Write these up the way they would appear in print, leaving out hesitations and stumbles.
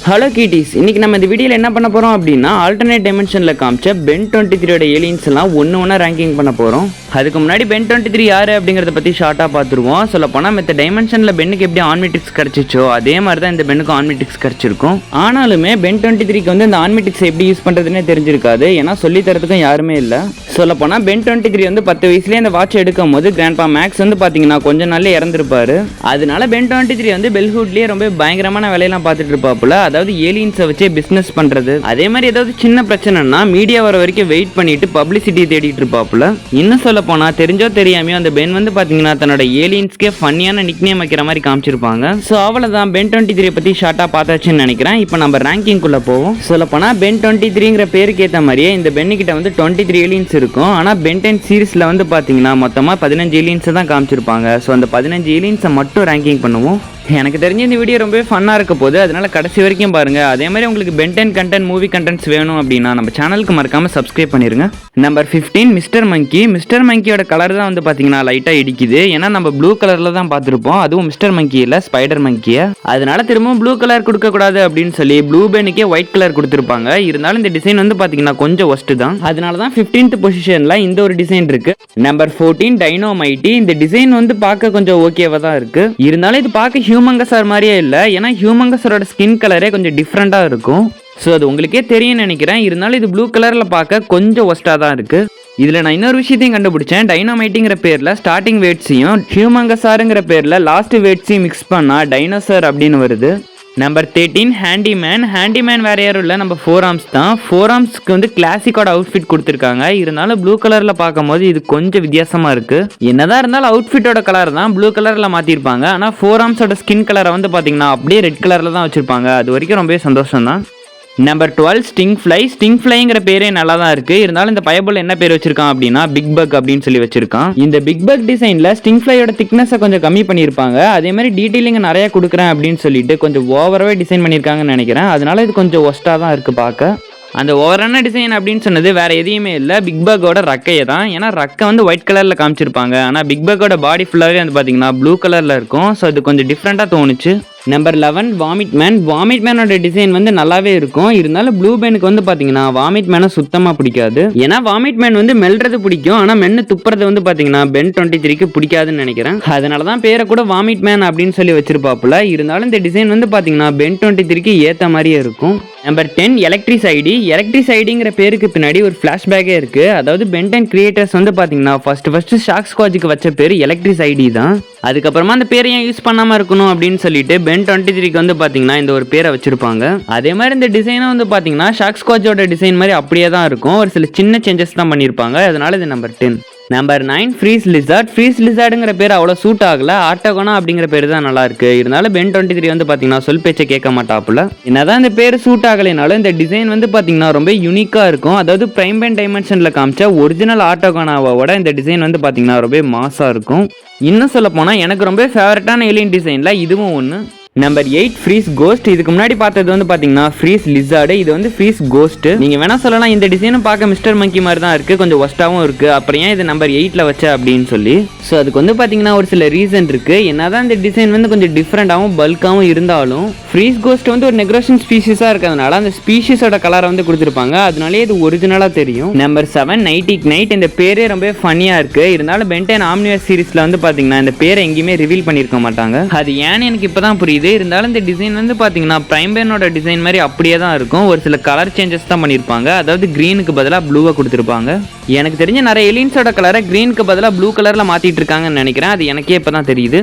Hello kitties, இன்னைக்கு நம்ம இந்த வீடியோவில் என்ன பண்ண போகிறோம் அப்படின்னா ஆல்டர்னேட் டைமென்ஷனில் காமிச்ச பென் 23யோட ஏலியன்ஸ் எல்லாம் ஒன்று ரேங்கிங் பண்ண போகிறோம். அதுக்கு முன்னாடி பென் 23 யார் அப்படிங்கிறத பற்றி ஷார்ட்டாக பார்த்துருவோம். சொல்ல போனால் மற்ற டைமென்ஷனில் பென்னுக்கு எப்படி ஆன்மிட்டிக்ஸ் கிடச்சிச்சோ அதே மாதிரி தான் இந்த பென்னுக்கு ஆன்மிட்டிக்ஸ் கிடச்சிருக்கும். ஆனாலுமே பென் 23க்கு வந்து இந்த ஆன்மிட்டிக்ஸ் எப்படி யூஸ் பண்ணுறதுன்னே தெரிஞ்சிருக்காது, ஏன்னா சொல்லி தரத்துக்கும் யாருமே இல்லை. சொல்ல போனால் பென் 23 வந்து 10 வயசுலேயே அந்த வாட்ச் எடுக்கும் போது கிராண்ட்பா மேக்ஸ் வந்து பார்த்தீங்கன்னா கொஞ்ச நாள்ல இறந்துருப்பாரு. அதனால பென் 23 வந்து பெல்ஹுட்லேயே ரொம்ப பயங்கரமான வேலையெல்லாம் பார்த்துட்டு இருப்பாப்புல. அதாவது ஏலியன்ஸை வச்சே பிசினஸ் பண்றது. அதே மாதிரி ஏதாவது சின்ன பிரச்சனைனா மீடியா வர வரைக்கும் வெயிட் பண்ணிட்டு பப்ளிசிட்டி தேடிட்டு இருப்பாப்புல. இன்னும் சொல்ல போனா தெரிஞ்சோ தெரியாமையோ அந்த பென் வந்து பாத்தீங்கன்னா தன்னோட ஏலியன்ஸ்க்கே ஃபன்னியான நிக்நேம் வைக்கிற மாதிரி காமிச்சிருப்பாங்க. ஸோ அவ்வளவுதான் பென் 23 பத்தி ஷார்ட்டா பார்த்தாச்சுன்னு நினைக்கிறேன். இப்போ நம்ம ரேங்கிங் குள்ள போவோம். சொல்ல போனா பென் 23ங்கிற பேருக்கு ஏற்ற மாதிரியே இந்த பென்னு கிட்ட வந்து 23 ஏலியன்ஸ் இருக்கும். ஆனா பென் 10 சீரீஸ்ல வந்து பாத்தீங்கன்னா மொத்தமா 15 ஏலியன்ஸ் தான் காமிச்சிருப்பாங்க. ஸோ அந்த 15 ஏலியன்ஸை மட்டும் ரேங்கிங் பண்ணுவோம். எனக்கு தெரிஞ்ச இந்த வீடியோ ரொம்பவே ஃபன்னாக இருக்க போது, அதனால கடைசி வரைக்கும் பாருங்க. அதே மாதிரி உங்களுக்கு பென் 10 கண்டென்ட் மூவி கண்டென்ட்ஸ் வேணும் அப்படின்னா நம்ம சேனலுக்கு மறக்காம சப்ஸ்கிரைப் பண்ணிருங்க. நம்பர் 15 மிஸ்டர் மங்கி. மிஸ்டர் மங்கியோட கலர் தான் வந்து பார்த்தீங்கன்னா லைட்டாக இடிக்குது. ஏன்னா நம்ம ப்ளூ கலரில் தான் பார்த்துருப்போம், அதுவும் மிஸ்டர் மங்கி இல்லை ஸ்பைடர் மங்கியை. அதனால திரும்பவும் ப்ளூ கலர் கொடுக்கக்கூடாது அப்படின்னு சொல்லி ப்ளூ பென்னுக்கே ஒயிட் கலர் கொடுத்துருப்பாங்க. இருந்தாலும் இந்த டிசைன் வந்து பார்த்தீங்கன்னா கொஞ்சம் ஒஸ்ட் தான். அதனால தான் 15th பொசிஷனில் இந்த ஒரு டிசைன் இருக்கு. நம்பர் 14 டைனோமைட்டி. இந்த டிசைன் வந்து பார்க்க கொஞ்சம் ஓகேவா தான் இருக்கு. இருந்தாலும் இது பார்க்க ஹியூமங்கஸர் மாதிரியே இல்லை, ஏன்னா ஹியூமங்கஸரோட ஸ்கின் கலரே கொஞ்சம் டிஃப்ரெண்டாக இருக்கும். ஸோ அது உங்களுக்கே தெரியும் நினைக்கிறேன். இருந்தாலும் இது ப்ளூ கலரில் பார்க்க கொஞ்சம் ஒஸ்ட்டாக தான் இருக்கு. இதில் நான் இன்னொரு விஷயத்தையும் கண்டுபிடிச்சேன். டைனோமைட்டிங்கிற பேரில் ஸ்டார்டிங் வேர்ட்ஸையும் ஹியூமங்கஸாருங்கிற பேரில் லாஸ்ட் வேர்ட்ஸையும் மிக்ஸ் பண்ணால் டைனோசர் அப்படின்னு வருது. Number 13 handyman. ஹேண்டிமேன் வேற யாரும் இல்லை, நம்ம 4 ஆர்ம்ஸ் தான். 4 ஆர்ம்ஸ்க்கு வந்து கிளாசிக்கோட அவுட்ஃபிட் கொடுத்துருக்காங்க. இருந்தாலும் ப்ளூ கலரில் பார்க்கும்போது இது கொஞ்சம் வித்தியாசமாக இருக்கு. என்னதான் இருந்தாலும் அவுட்ஃபிட்டோட கலர் தான் ப்ளூ கலரில் மாற்றிருப்பாங்க. ஆனால் 4 ஆர்ம்ஸோட ஸ்கின் கலரை வந்து பார்த்தீங்கன்னா அப்படியே ரெட் கலரில் தான் வச்சுருப்பாங்க. அது வரைக்கும் ரொம்பவே சந்தோஷம் தான். Number 12 sting fly. ஸ்டிங் ஃப்ளைங்கிற பேரே நல்லா தான் இருக்கு. இருந்தாலும் இந்த பயபுல் என்ன பேர் வச்சிருக்கான் அப்படின்னா பிக் பக் அப்படின்னு சொல்லி வச்சிருக்கான். இந்த பிக் பக் டிசைன்ல ஸ்டிங் ஃப்ளையோட திக்னஸை கொஞ்சம் கம்மி பண்ணியிருப்பாங்க. அதே மாதிரி டீட்டெயிலிங் நிறைய கொடுக்குறேன் அப்படின்னு சொல்லிட்டு கொஞ்சம் ஓவராகவே டிசைன் பண்ணியிருக்காங்கன்னு நினைக்கிறேன். அதனால இது கொஞ்சம் ஒஸ்ட்டாக தான் இருக்கு பார்க்க. அந்த ஓவரான டிசைன் அப்படின்னு சொன்னது வேற எதையுமே இல்லை, பிக் பக்கோட ரக்கையை தான். ஏன்னா ரக்கை வந்து ஒயிட் கலரில் காமிச்சிருப்பாங்க. ஆனால் பிக் பக்கோட பாடி ஃபுல்லாகவே வந்து பார்த்தீங்கன்னா ப்ளூ கலரில் இருக்கும். ஸோ இது கொஞ்சம் டிஃப்ரெண்ட்டாக தோணுச்சு. Number 11 vomit man. வாமிட் மேனோட டிசைன் வந்து நல்லாவே இருக்கும். இருந்தாலும் ப்ளூ பெனுக்கு வந்து பார்த்தீங்கன்னா வாமிட் மேனை சுத்தமாக பிடிக்காது. ஏன்னா வாமிட் மேன் வந்து மெல்றது பிடிக்கும், ஆனால் மென்னு துப்புறது வந்து பார்த்தீங்கன்னா பென் 23க்கு பிடிக்காதுன்னு நினைக்கிறேன். அதனால தான் பேரை கூட வாமிட் மேன் அப்படின்னு சொல்லி வச்சிருப்பாப்புல. இருந்தாலும் இந்த டிசைன் வந்து பார்த்தீங்கன்னா பென் 23க்கு ஏற்ற மாதிரியே இருக்கும். நம்பர் 10 எலக்ட்ரிசைடி. எலக்ட்ரிசைடிங்கிற பேருக்கு பின்னாடி ஒரு ஃபிளாஷ்பேக்கே இருக்கு. அதாவது பென் 10 கிரியேட்டர்ஸ் வந்து பார்த்தீங்கன்னா ஃபர்ஸ்ட் ஷாக் ஸ்குவாட்க்கு வச்ச பேர் எலக்ட்ரிசைடி தான். அதுக்கப்புறமா அந்த பேரை ஏன் யூஸ் பண்ணாமல் இருக்கணும் அப்படின்னு சொல்லிட்டு பென் 23க்கு வந்து பார்த்தீங்கன்னா இந்த ஒரு பேரை வச்சிருப்பாங்க. அதே மாதிரி இந்த டிசைனை வந்து பார்த்தீங்கன்னா ஷாக் ஸ்குவாட்சோட டிசைன் மாதிரி அப்படியே தான் இருக்கும். ஒரு சில சின்ன சேஞ்சஸ் தான் பண்ணியிருப்பாங்க. அதனால இது number 10. Number 9 freeze lizard. Freeze லிசார்டுங்கிற பேர் அவ்வளோ சூட் ஆகல. ஆட்டோகோனா அப்படிங்கிற பேர் தான் நல்லா இருக்கு. இருந்தாலும் பென் 23 வந்து பார்த்தீங்கன்னா சொல் பேச்சை கேட்க மாட்டாப்புல. என்னதான் இந்த பேர் சூட் ஆகலைனாலும் இந்த டிசைன் வந்து பார்த்தீங்கன்னா ரொம்ப யூனிக்காக இருக்கும். அதாவது பிரைம் பென் டைமென்ஷனில் காமிச்ச ஒரிஜினல் ஆட்டோகோனாவோட இந்த டிசைன் வந்து பார்த்தீங்கன்னா ரொம்ப மாசாக இருக்கும். இன்னும் சொல்ல போனால் எனக்கு ரொம்ப ஃபேவரட்டான ஏலியன் டிசைனில் இதுவும் ஒன்று. Number 8 freeze ghost. இதுக்கு முன்னாடி பார்த்தது வந்து பார்த்தீங்கன்னா ஃப்ரீஸ் லிசார்டு, இது வந்து ஃப்ரீஸ் கோஸ்ட். நீங்கள் வேணா சொல்லலாம் இந்த டிசைனும் பார்க்க மிஸ்டர் மங்கி மாதிரி தான் இருக்குது, கொஞ்சம் ஒஸ்ட்டாகவும் இருக்குது, அப்புறம் ஏன் இது நம்பர் 8ல் வச்ச அப்படின்னு சொல்லி. ஸோ அதுக்கு வந்து பார்த்தீங்கன்னா ஒரு சில ரீசன் இருக்குது. என்னதான் இந்த டிசைன் வந்து கொஞ்சம் டிஃப்ரெண்டாகவும் பல்காகவும் இருந்தாலும் ஃப்ரீஸ் கோஸ்ட் வந்து ஒரு நெக்ரோஷன் ஸ்பீஷிஸாக இருக்கிறதுனால அந்த ஸ்பீஷிஸோட கலரை வந்து கொடுத்துருப்பாங்க. அதனாலே இது ஒரிஜினலாக தெரியும். நம்பர் 7 நைட்டிக் நைட். இந்த பேரே ரொம்ப ஃபன்னியாக இருக்குது. இருந்தாலும் பென் 10 ஆம்னிவர்ஸ் சீரீஸில் வந்து பார்த்தீங்கன்னா இந்த பேரை எங்கேயுமே ரிவீல் பண்ணியிருக்க மாட்டாங்க. அது ஏன்னு எனக்கு இப்போ தான் புரியுது. இருந்தாலும் இந்த டிசைன் வந்து பார்த்தீங்கன்னா பிரைம் பெனோட டிசைன் மாதிரி அப்படியே தான் இருக்கும். ஒரு சில கலர் சேஞ்சஸ் தான் பண்ணியிருப்பாங்க. அதாவது க்ரீனுக்கு பதிலாக ப்ளூவை கொடுத்துருப்பாங்க. எனக்கு தெரிஞ்ச நிறைய எலியன்ஸோட கலரை க்ரீனுக்கு பதிலாக ப்ளூ கலரில் மாற்றிட்டு இருக்காங்கன்னு நினைக்கிறேன். அது எனக்கே இப்போ தான் தெரியுது.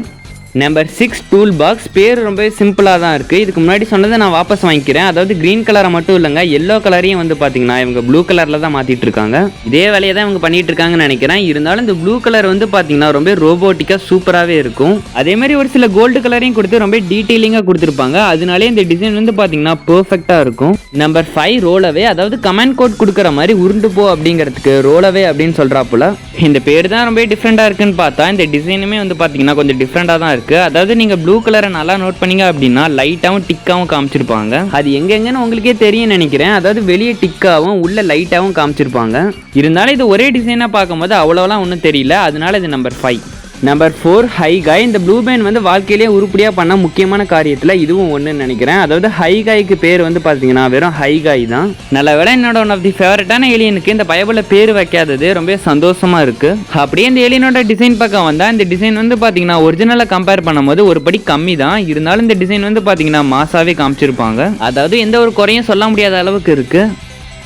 Number 6 tool box. பேர் ரொம்ப சிம்பிளாக தான் இருக்குது. இதுக்கு முன்னாடி சொன்னதை நான் வாபஸ் வாங்கிக்கிறேன். அதாவது க்ரீன் கலரை மட்டும் இல்லைங்க, எல்லோ கலரையும் வந்து பார்த்தீங்கன்னா இவங்க ப்ளூ கலரில் தான் மாற்றிட்டு இருக்காங்க. இதே வேலையை தான் இவங்க பண்ணிட்டு இருக்காங்கன்னு நினைக்கிறேன். இருந்தாலும் இந்த ப்ளூ கலர் வந்து பார்த்தீங்கன்னா ரொம்ப ரோபோட்டிக்காக சூப்பராகவே இருக்கும். அதே மாதிரி ஒரு சில கோல்டு கலரையும் கொடுத்து ரொம்ப டீட்டெயிலிங்காக கொடுத்துருப்பாங்க. அதனாலே இந்த டிசைன் வந்து பார்த்தீங்கன்னா பர்ஃபெக்டாக இருக்கும். நம்பர் 5 ரோலவே. அதாவது கமெண்ட் கோட் கொடுக்குற மாதிரி உருண்டு போ அப்படிங்கிறதுக்கு ரோலவே அப்படின்னு சொல்கிறாப்புல. இந்த பேர் தான் ரொம்ப டிஃப்ரெண்டாக இருக்குன்னு பார்த்தா இந்த டிசைனுமே வந்து பார்த்தீங்கன்னா கொஞ்சம் டிஃப்ரெண்டாக தான் இருக்குது. அதாவது நீங்கள் ப்ளூ கலரை நல்லா நோட் பண்ணீங்க அப்படின்னா லைட்டாகவும் டிக்காகவும் காமிச்சிருப்பாங்க. அது எங்கெங்கன்னு உங்களுக்கே தெரியும் நினைக்கிறேன். அதாவது வெளியே டிக்காகவும் உள்ள லைட்டாகவும் காமிச்சிருப்பாங்க. இருந்தாலும் இது ஒரே டிசைனாக பார்க்கும்போது அவ்வளோலாம் ஒன்றும் தெரியல. அதனால இது நம்பர் 5. நம்பர் 4 ஹைகாய். இந்த ப்ளூ பெயின் வந்து வாழ்க்கையிலேயே உருப்படியாக பண்ண முக்கியமான காரியத்தில் இதுவும் ஒன்றுன்னு நினைக்கிறேன். அதாவது ஹைகாய்க்கு பேர் வந்து பார்த்தீங்கன்னா வெறும் ஹைகாய் தான். நல்ல வேளை என்னோட ஒன் ஆஃப் தி ஃபேவரட்டான ஏலியனுக்கு இந்த பயபுல பேர் வைக்காதது ரொம்ப சந்தோஷமா இருக்கு. அப்படியே இந்த ஏலியனோட டிசைன் பக்கம் வந்தா இந்த டிசைன் வந்து பார்த்தீங்கன்னா ஒரிஜினலை கம்பேர் பண்ணும்போது ஒரு படி கம்மி தான். இருந்தாலும் இந்த டிசைன் வந்து பார்த்தீங்கன்னா மாசாவே காமிச்சிருப்பாங்க. அதாவது எந்த ஒரு குறையும் சொல்ல முடியாத அளவுக்கு இருக்கு.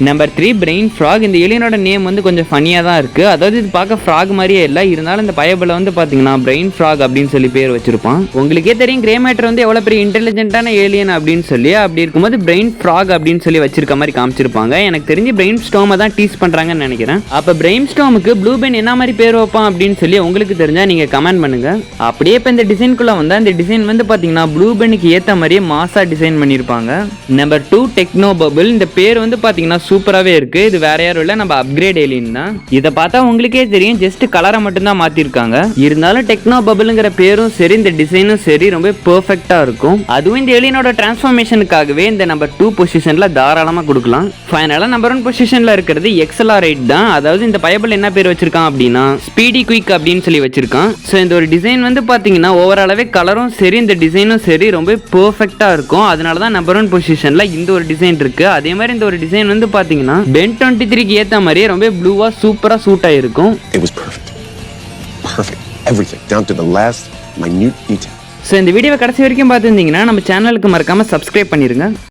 Number 3 brain frock. இந்த ஏலியனோட நேம் வந்து கொஞ்சம் ஃபன்னியாக தான் இருக்குது. அதாவது இது பார்க்க ஃப்ராக் மாதிரியே இல்லை, இருந்தாலும் இந்த பயபில் வந்து பார்த்தீங்கன்னா பிரெயின் ஃப்ராக் அப்படின்னு சொல்லி பேர் வச்சிருப்பான். உங்களுக்கே தெரியும் கிரே மேட்டர் வந்து எவ்வளோ பெரிய இன்டெலிஜென்ட்டான ஏலியன் அப்படின்னு சொல்லி. அப்படி இருக்கும்போது பிரெயின் ஃப்ராக் அப்படின்னு சொல்லி வச்சிருக்க மாதிரி காமிச்சிருப்பாங்க. எனக்கு தெரிஞ்சு பிரெயின் ஸ்டோமை தான் டீஸ் பண்ணுறாங்கன்னு நினைக்கிறேன். அப்போ பிரெயின் ஸ்டோமுக்கு ப்ளூ பென் என்ன மாதிரி பேர் வைப்பான் அப்படின்னு சொல்லி உங்களுக்கு தெரிஞ்சால் நீங்கள் கமெண்ட் பண்ணுங்க. அப்படியே இப்போ இந்த டிசைனுக்குள்ளே வந்தால் இந்த டிசைன் வந்து பார்த்தீங்கன்னா ப்ளூ பென்னுக்கு ஏற்ற மாதிரியே மாசா டிசைன் பண்ணியிருப்பாங்க. Number 2 techno bubble. இந்த பேர் வந்து பார்த்தீங்கன்னா சூப்பராகவே இருக்கு. இது வேற யாரும் இல்லை, நம்ம அப்கிரேட் ஏலியன் தான். இதை பார்த்தா உங்களுக்கே தெரியும் ஜஸ்ட் கலரை மட்டும் தான் மாத்திருக்காங்க. இருந்தாலும் டெக்னோ பபிள்ங்கிற பேரும் சரி இந்த டிசைனும் சரி ரொம்ப பெர்ஃபெக்ட்டா இருக்கும். அதுவும் இந்த ஏலியனோட டிரான்ஸ்ஃபர்மேஷனுக்காகவே இந்த நம்பர் 2 பொசிஷன்ல தாராளமா கொடுக்கலாம். ஃபைனலா நம்பர் 1 பொசிஷன்ல இருக்கிறது எக்ஸலரேட் தான். அதாவது இந்த பயபிள் என்ன பேர் வச்சிருக்கான் அப்படின்னா ஸ்பீடி குயிக் அப்படின்னு சொல்லி வச்சிருக்கான். ஸோ இந்த ஒரு டிசைன் வந்து பாத்தீங்கன்னா ஓவராலாவே கலரும் சரி இந்த டிசைனும் சரி ரொம்ப பெர்ஃபெக்ட்டா இருக்கும். அதனால தான் நம்பர் 1 பொசிஷன்ல இந்த ஒரு டிசைன் இருக்கு. அதே மாதிரி இந்த ஒரு டிசைன் வந்து பாத்தீங்கன்னா பென் 23க்கு ஏத்த மாதிரியே ரொம்ப ப்ளூவா சூப்பரா சூட் ஆயிருக்கும். It was perfect. Perfect. Everything down to the last minute detail. So இந்த வீடியோவை கடைசி வரைக்கும் பார்த்துருந்தீங்கன்னா நம்ம சேனலுக்கு மறக்காம சப்ஸ்கிரைப் பண்ணிருங்க.